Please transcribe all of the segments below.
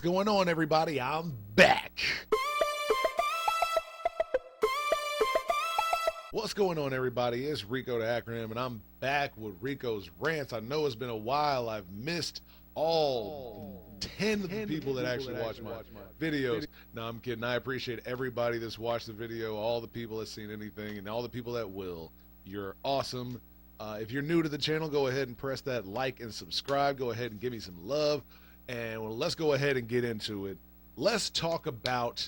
going on, everybody? I'm back. What's going on, everybody? It's Rico the acronym, and I'm back with Rico's Rants. I know it's been a while. I've missed all 10 of the people that actually watch my videos. No, I'm kidding. I appreciate everybody that's watched the video, all the people that's seen anything, and all the people that will. You're awesome. If you're new to the channel, go ahead and press that like and subscribe. Go ahead and give me some love. And well, let's go ahead and get into it. Let's talk about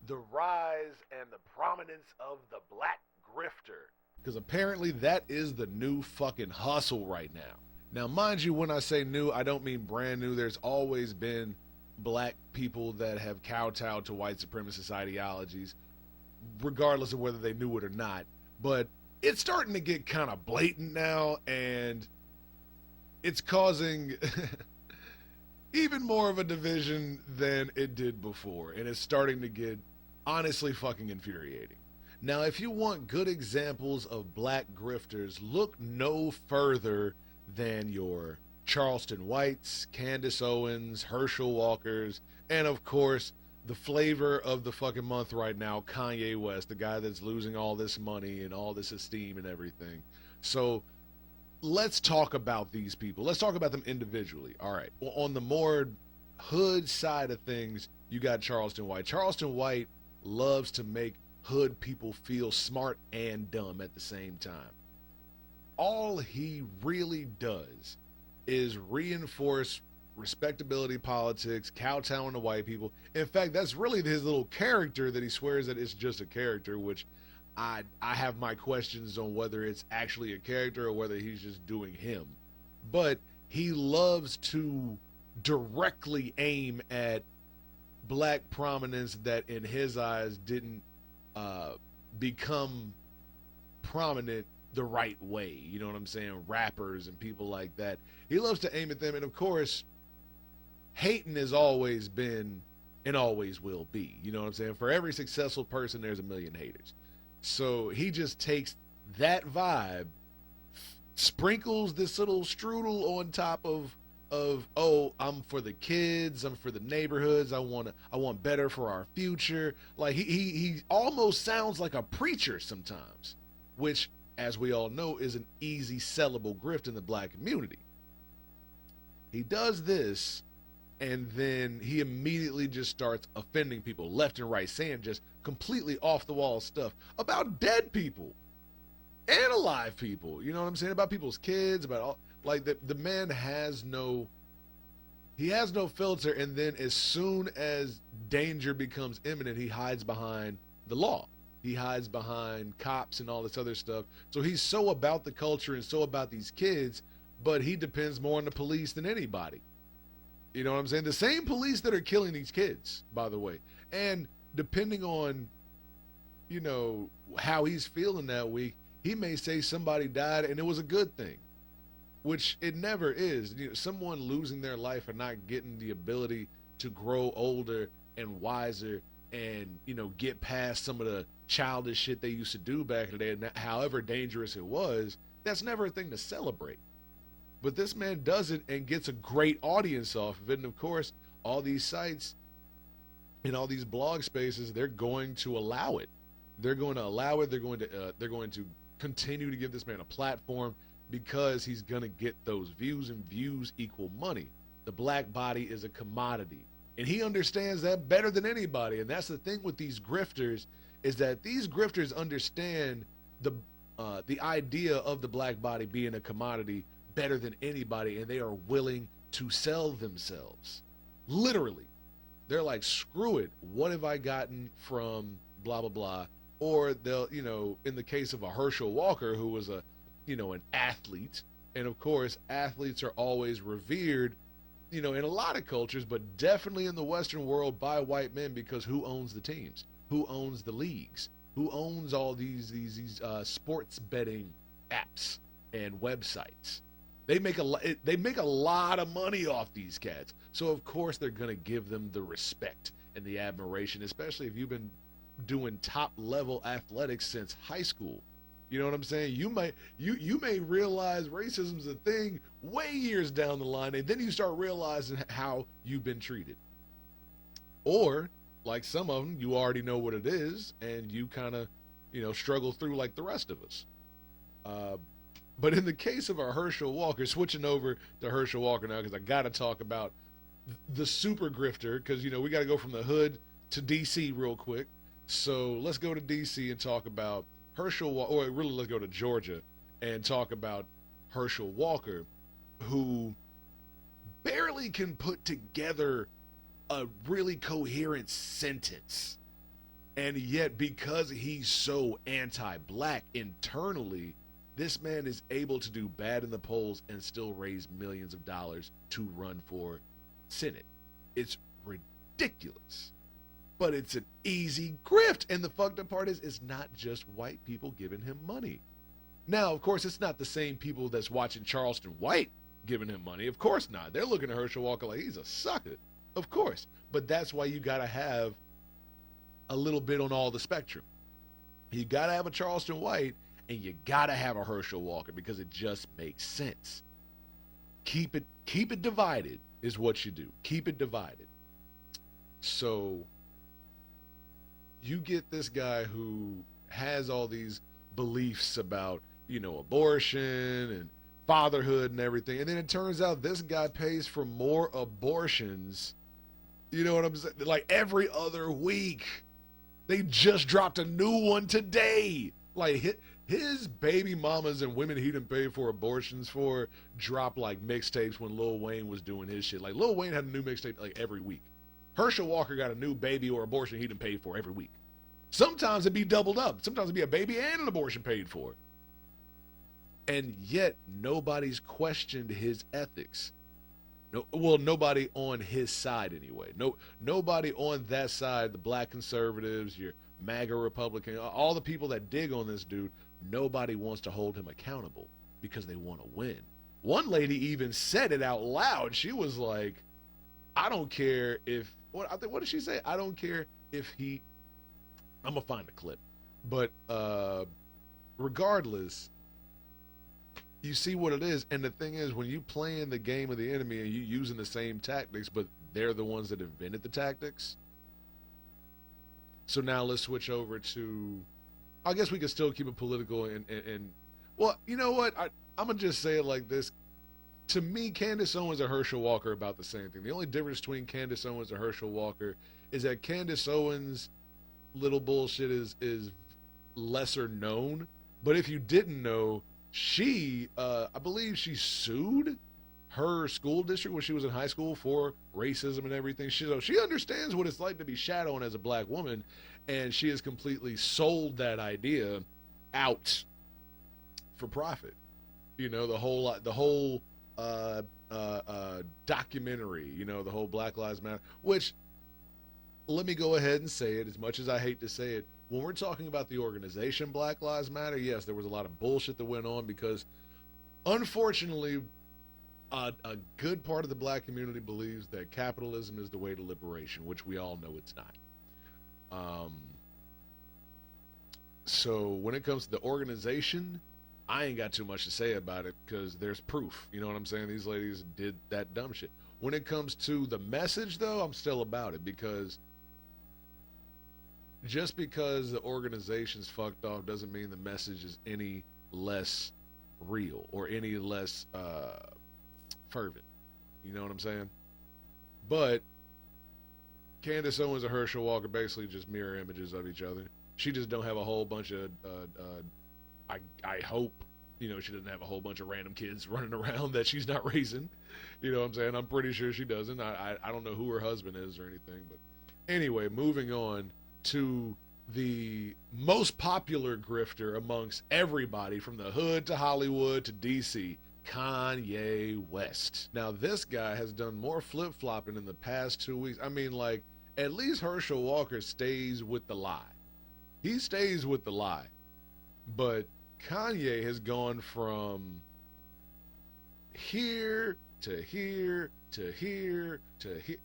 the rise and the prominence of the black grifter. Because apparently that is the new fucking hustle right now. Now, mind you, when I say new, I don't mean brand new. There's always been black people that have kowtowed to white supremacist ideologies, regardless of whether they knew it or not. But it's starting to get kind of blatant now, and it's causing even more of a division than it did before, and it's starting to get honestly fucking infuriating. Now, if you want good examples of black grifters, look no further than your Charleston Whites, Candace Owens, Herschel Walkers, and of course, the flavor of the fucking month right now, Kanye West, the guy that's losing all this money and all this esteem and everything. So let's talk about these people. Let's talk about them individually. All right. Well, on the more hood side of things, you got Charleston White. Charleston White loves to make hood people feel smart and dumb at the same time. All he really does is reinforce respectability politics, kowtowing to white people. In fact, that's really his little character that he swears that it's just a character, which I have my questions on whether it's actually a character or whether he's just doing him. But he loves to directly aim at black prominence that in his eyes didn't become prominent the right way. You know what I'm saying? Rappers and people like that. He loves to aim at them, and of course, hating has always been and always will be. You know what I'm saying? For every successful person, there's a million haters. So he just takes that vibe, sprinkles this little strudel on top of oh, I'm for the kids, I'm for the neighborhoods, I want better for our future. Like he almost sounds like a preacher sometimes, which, as we all know, is an easy sellable grift in the black community. He does this, and then he immediately just starts offending people left and right, saying just completely off the wall stuff about dead people and alive people. You know what I'm saying? About people's kids, about all, like the man has no filter, and then as soon as danger becomes imminent, he hides behind the law. He hides behind cops and all this other stuff. So he's so about the culture and so about these kids, but he depends more on the police than anybody. You know what I'm saying? The same police that are killing these kids, by the way. And depending on, you know, how he's feeling that week, he may say somebody died and it was a good thing, which it never is. You know, someone losing their life and not getting the ability to grow older and wiser and, you know, get past some of the childish shit they used to do back in the day, and however dangerous it was, that's never a thing to celebrate. But this man does it and gets a great audience off of it. And of course, all these sites and all these blog spaces, they're going to allow it. They're going to allow it. They're going to continue to give this man a platform because he's going to get those views, and views equal money. The black body is a commodity, and he understands that better than anybody. And that's the thing with these grifters, is that these grifters understand the idea of the black body being a commodity better than anybody, and they are willing to sell themselves. Literally. They're like, screw it. What have I gotten from blah, blah, blah? Or they'll, you know, in the case of a Herschel Walker, who was a, you know, an athlete, and of course, athletes are always revered, you know, in a lot of cultures, but definitely in the Western world by white men, because who owns the teams? Who owns the leagues? Who owns all these sports betting apps and websites? They make a lot of money off these cats. So of course they're gonna give them the respect and the admiration, especially if you've been doing top level athletics since high school. You know what I'm saying? You may realize racism's a thing way years down the line, and then you start realizing how you've been treated. Or, like some of them, you already know what it is, and you kind of, struggle through like the rest of us. Uh, but in the case of a Herschel Walker, switching over to Herschel Walker now, because I got to talk about the super grifter, because, we got to go from the hood to DC real quick. So let's go to DC and talk about Herschel, or really let's go to Georgia and talk about Herschel Walker, who barely can put together a really coherent sentence. And yet, because he's so anti black internally, this man is able to do bad in the polls and still raise millions of dollars to run for Senate. It's ridiculous. But it's an easy grift. And the fucked up part is, it's not just white people giving him money. Now, of course, it's not the same people that's watching Charleston White giving him money. Of course not. They're looking at Herschel Walker like he's a sucker. Of course. But that's why you got to have a little bit on all the spectrum. You got to have a Charleston White, and you got to have a Herschel Walker, because it just makes sense. Keep it divided is what you do. Keep it divided. So you get this guy who has all these beliefs about, abortion and fatherhood and everything. And then it turns out this guy pays for more abortions. You know what I'm saying? Like every other week. They just dropped a new one today. Like his baby mamas and women he done paid for abortions for dropped like mixtapes when Lil Wayne was doing his shit. Like Lil Wayne had a new mixtape like every week. Herschel Walker got a new baby or abortion he done paid for every week. Sometimes it'd be doubled up. Sometimes it'd be a baby and an abortion paid for. And yet nobody's questioned his ethics. No, well, nobody on his side anyway. Nobody on that side, the black conservatives, your MAGA Republican, all the people that dig on this dude, nobody wants to hold him accountable because they want to win. One lady even said it out loud. She was like, I don't care if, what did she say? I don't care if he, I'm going to find the clip. But regardless, you see what it is. And the thing is, when you playing the game of the enemy and you using the same tactics, but they're the ones that invented the tactics. So now let's switch over to, I guess we can still keep it political and well, you know what? I'm going to just say it like this. To me, Candace Owens and Herschel Walker are about the same thing. The only difference between Candace Owens and Herschel Walker is that Candace Owens' little bullshit is lesser known. But if you didn't know, she, I believe she sued her school district when she was in high school for racism and everything. She understands what it's like to be shat on as a black woman, and she has completely sold that idea out for profit. The whole documentary, the whole Black Lives Matter, which, let me go ahead and say it, as much as I hate to say it, when we're talking about the organization Black Lives Matter, yes, there was a lot of bullshit that went on because, unfortunately, a good part of the black community believes that capitalism is the way to liberation, which we all know it's not. So when it comes to the organization, I ain't got too much to say about it because there's proof. You know what I'm saying? These ladies did that dumb shit. When it comes to the message, though, I'm still about it, because just because the organization's fucked off doesn't mean the message is any less real or any less fervent. You know what I'm saying? But Candace Owens and Herschel Walker basically just mirror images of each other. She just don't have a whole bunch of I hope, she doesn't have a whole bunch of random kids running around that she's not raising. You know what I'm saying? I'm pretty sure she doesn't. I don't know who her husband is or anything. But anyway, moving on to the most popular grifter amongst everybody from the hood to Hollywood to DC, Kanye West. Now, this guy has done more flip-flopping in the past 2 weeks. I mean, like, at least Herschel Walker stays with the lie. He stays with the lie. But Kanye has gone from here to here to here to here.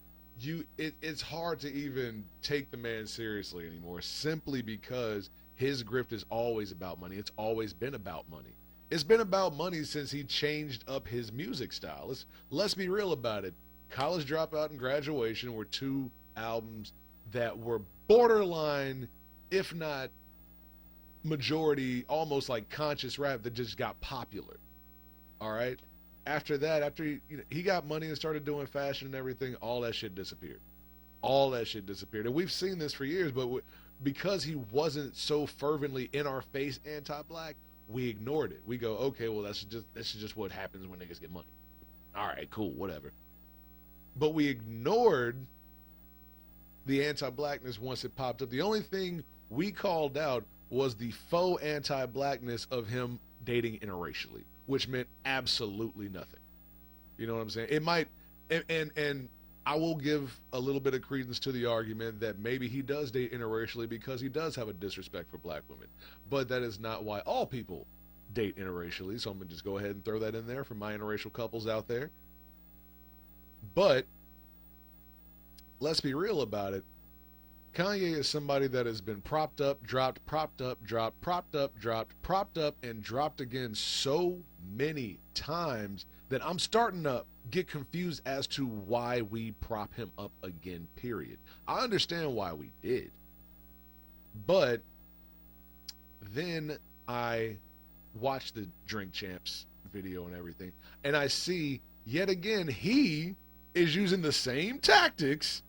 It's hard to even take the man seriously anymore, simply because his grift is always about money. It's always been about money. It's been about money since he changed up his music style. Let's be real about it. College Dropout and Graduation were two albums that were borderline, if not majority, almost like conscious rap that just got popular. All right. After that, after he got money and started doing fashion and everything, all that shit disappeared. All that shit disappeared. And we've seen this for years, but because he wasn't so fervently in our face anti-black, we ignored it. We go, okay, well that's just what happens when niggas get money. All right, cool, whatever. But we ignored the anti-blackness once it popped up. The only thing we called out was the faux anti-blackness of him dating interracially, which meant absolutely nothing. You know what I'm saying? It might, and I will give a little bit of credence to the argument that maybe he does date interracially because he does have a disrespect for black women. But that is not why all people date interracially. So I'm going to just go ahead and throw that in there for my interracial couples out there. But let's be real about it. Kanye is somebody that has been propped up, dropped, propped up, dropped, propped up, dropped, propped up, and dropped again so many times that I'm starting to get confused as to why we prop him up again, period. I understand why we did. But then I watched the Drink Champs video and everything, and I see yet again he is using the same tactics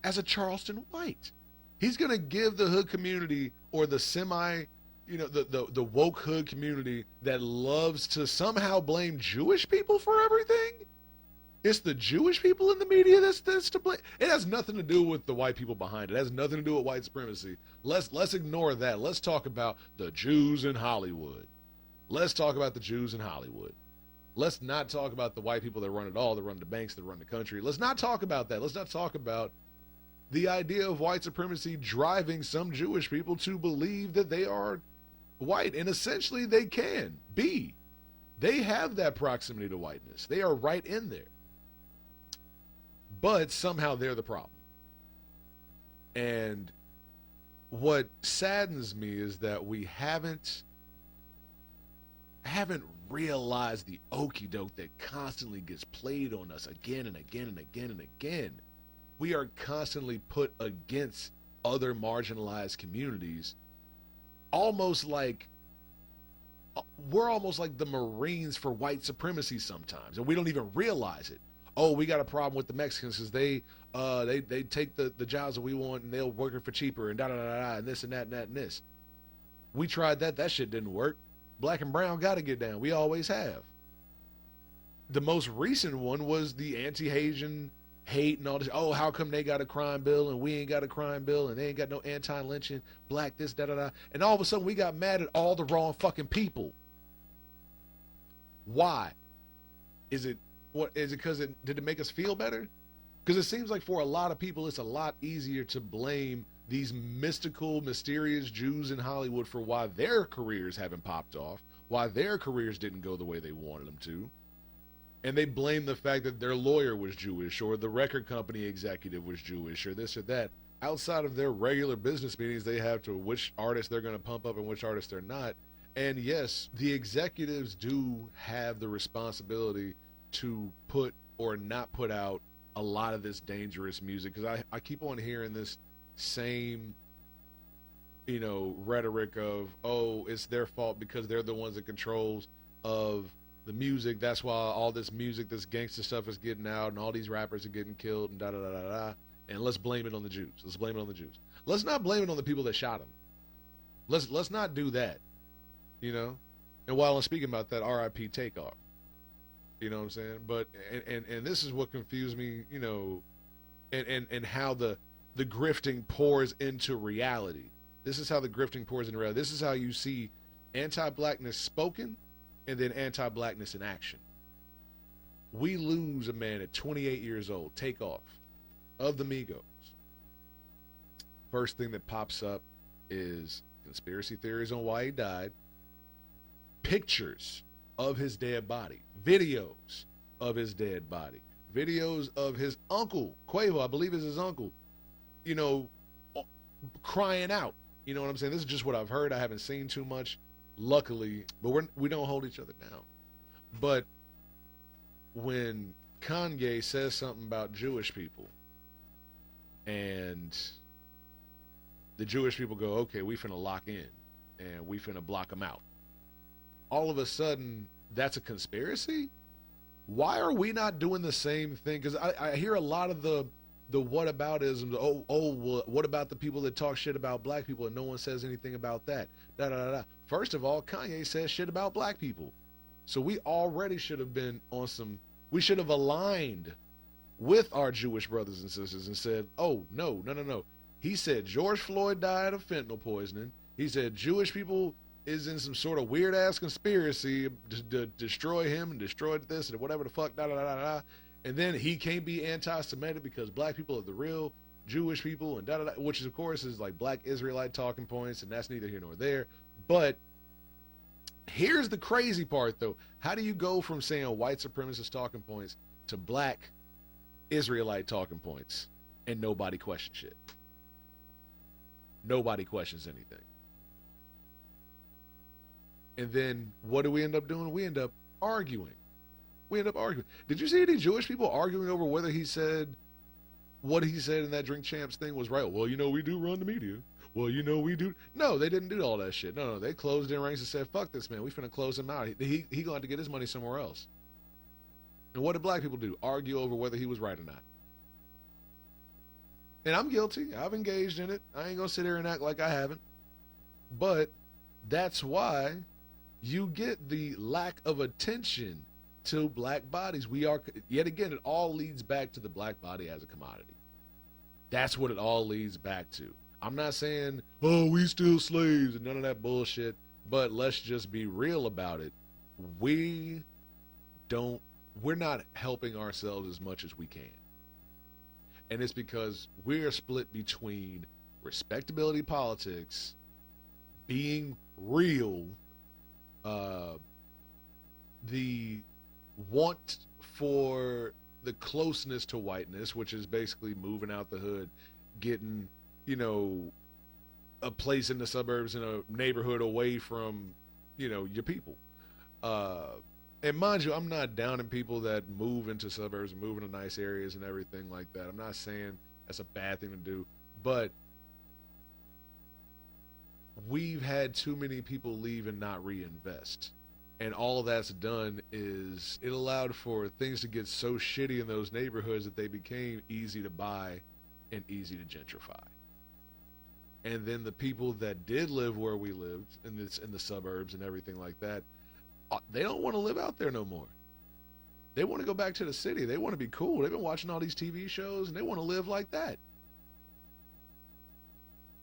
as a Charleston White. He's going to give the hood community, or the semi, the woke hood community that loves to somehow blame Jewish people for everything. It's the Jewish people in the media that's to blame. It has nothing to do with the white people behind it. It has nothing to do with white supremacy. Let's ignore that. Let's talk about the Jews in Hollywood. Let's talk about the Jews in Hollywood. Let's not talk about the white people that run it all, that run the banks, that run the country. Let's not talk about that. Let's not talk about the idea of white supremacy driving some Jewish people to believe that they are white, and essentially they can be. They have that proximity to whiteness. They are right in there. But somehow they're the problem. And what saddens me is that we haven't realized the okie doke that constantly gets played on us again and again and again and again. We are constantly put against other marginalized communities, almost like we're almost like the Marines for white supremacy sometimes, and we don't even realize it. Oh, we got a problem with the Mexicans because they take the jobs that we want and they'll work it for cheaper and da da da da and this and that and that and this. We tried that. That shit didn't work. Black and brown got to get down. We always have. The most recent one was the anti-Haitian hate and all this. Oh, how come they got a crime bill and we ain't got a crime bill and they ain't got no anti-lynching, black this, da da da. And all of a sudden we got mad at all the wrong fucking people. Why? Is it because did it make us feel better? Because it seems like for a lot of people it's a lot easier to blame these mystical, mysterious Jews in Hollywood for why their careers haven't popped off, why their careers didn't go the way they wanted them to. And they blame the fact that their lawyer was Jewish, or the record company executive was Jewish, or this or that. Outside of their regular business meetings they have to which artists they're going to pump up and which artists they're not. And yes, the executives do have the responsibility to put or not put out a lot of this dangerous music, because I keep on hearing this same rhetoric of, oh, it's their fault because they're the ones that controls of the music, that's why all this music, this gangster stuff is getting out and all these rappers are getting killed and da da da da da, and let's blame it on the Jews. Let's blame it on the Jews. Let's not blame it on the people that shot him. Let's not do that. And while I'm speaking about that, R.I.P. Takeoff. You know what I'm saying? But and this is what confused me, and how the grifting pours into reality. This is how the grifting pours into reality. This is how you see anti-blackness spoken and then anti-blackness in action. We lose a man at 28 years old, Takeoff, of the Migos. First thing that pops up is conspiracy theories on why he died, pictures of his dead body, videos of his dead body, videos of his uncle, Quavo, I believe is his uncle, crying out. You know what I'm saying? This is just what I've heard. I haven't seen too much, luckily, but we don't hold each other down. But when Kanye says something about Jewish people, And the Jewish people go, okay, we finna lock in and we finna block them out. All of a sudden, that's a conspiracy? Why are we not doing the same thing? Because I hear a lot of the whataboutism. Well, what about the people that talk shit about black people and no one says anything about that? Da da da da. First of all, Kanye says shit about black people, so we already should have been on some. We should have aligned with our Jewish brothers and sisters and said, oh no, no, no, no. He said George Floyd died of fentanyl poisoning. He said Jewish people is in some sort of weird ass conspiracy to destroy him and destroy this and whatever the fuck, da da da da. And then he can't be anti-Semitic because black people are the real Jewish people and da da da, which of course is like black Israelite talking points, and that's neither here nor there. But here's the crazy part though: how do you go from saying white supremacist talking points to black Israelite talking points and nobody questions shit? Nobody questions anything. And then what do we end up doing? We end up arguing. Did you see any Jewish people arguing over whether he said what he said in that Drink Champs thing was right? Well, we do run the media. Well, we do. No, they didn't do all that shit. No, they closed their ranks and said, fuck this man. We finna close him out. He gonna have to get his money somewhere else. And what did black people do? Argue over whether he was right or not. And I'm guilty. I've engaged in it. I ain't gonna sit here and act like I haven't. But that's why you get the lack of attention to black bodies. We are, yet again, it all leads back to the black body as a commodity. That's what it all leads back to. I'm not saying, oh, we still slaves and none of that bullshit, but let's just be real about it. We're not helping ourselves as much as we can. And it's because we're split between respectability politics, being real, the want for the closeness to whiteness, which is basically moving out the hood, getting, a place in the suburbs, in a neighborhood away from, your people. And mind you, I'm not downing people that move into suburbs and move into nice areas and everything like that. I'm not saying that's a bad thing to do, but we've had too many people leave and not reinvest. And all that's done is it allowed for things to get so shitty in those neighborhoods that they became easy to buy and easy to gentrify. And then the people that did live where we lived in the suburbs and everything like that, they don't want to live out there no more. They want to go back to the city. They want to be cool. They've been watching all these TV shows and they want to live like that.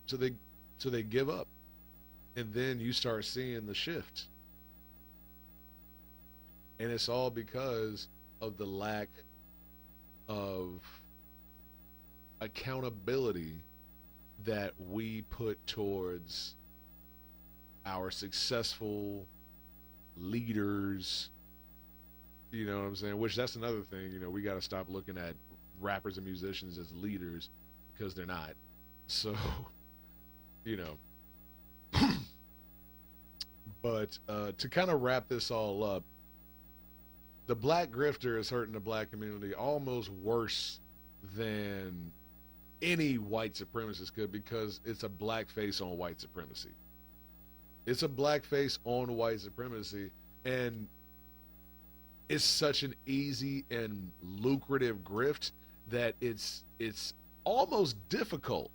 So they give up. And then you start seeing the shift. And it's all because of the lack of accountability that we put towards our successful leaders. You know what I'm saying? Which that's another thing, we got to stop looking at rappers and musicians as leaders because they're not. So, But to kind of wrap this all up, the black grifter is hurting the black community almost worse than any white supremacist could, because it's a black face on white supremacy. It's a black face on white supremacy, and it's such an easy and lucrative grift that it's almost difficult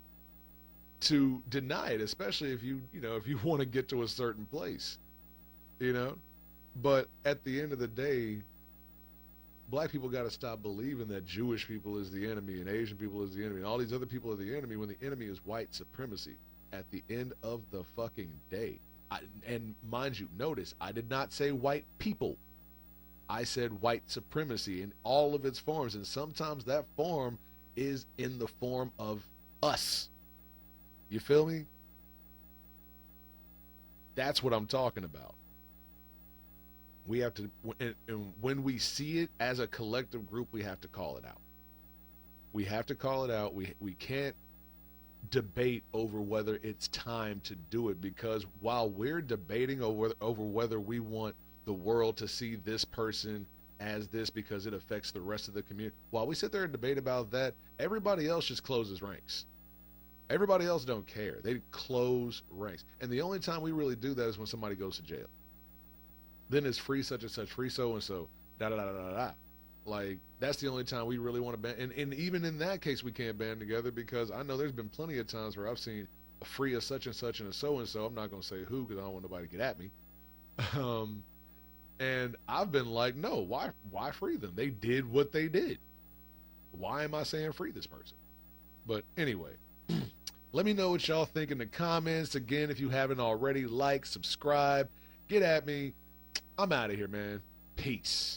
to deny it, especially if you want to get to a certain place, But at the end of the day, black people got to stop believing that Jewish people is the enemy and Asian people is the enemy and all these other people are the enemy when the enemy is white supremacy at the end of the fucking day. And mind you, notice, I did not say white people. I said white supremacy in all of its forms, and sometimes that form is in the form of us. You feel me? That's what I'm talking about. We have to, and when we see it as a collective group, we have to call it out. We have to call it out. We can't debate over whether it's time to do it, because while we're debating over whether we want the world to see this person as this because it affects the rest of the community. While we sit there and debate about that, everybody else just closes ranks. Everybody else don't care. They close ranks. And the only time we really do that is when somebody goes to jail. Then it's free such and such, free so and so, da da da da da. Like, that's the only time we really want to band. And even in that case, we can't band together because I know there's been plenty of times where I've seen a free of such and such and a so and so. I'm not going to say who because I don't want nobody to get at me. And I've been like, no, why free them? They did what they did. Why am I saying free this person? But anyway, let me know what y'all think in the comments. Again, if you haven't already, like, subscribe, get at me. I'm out of here, man. Peace.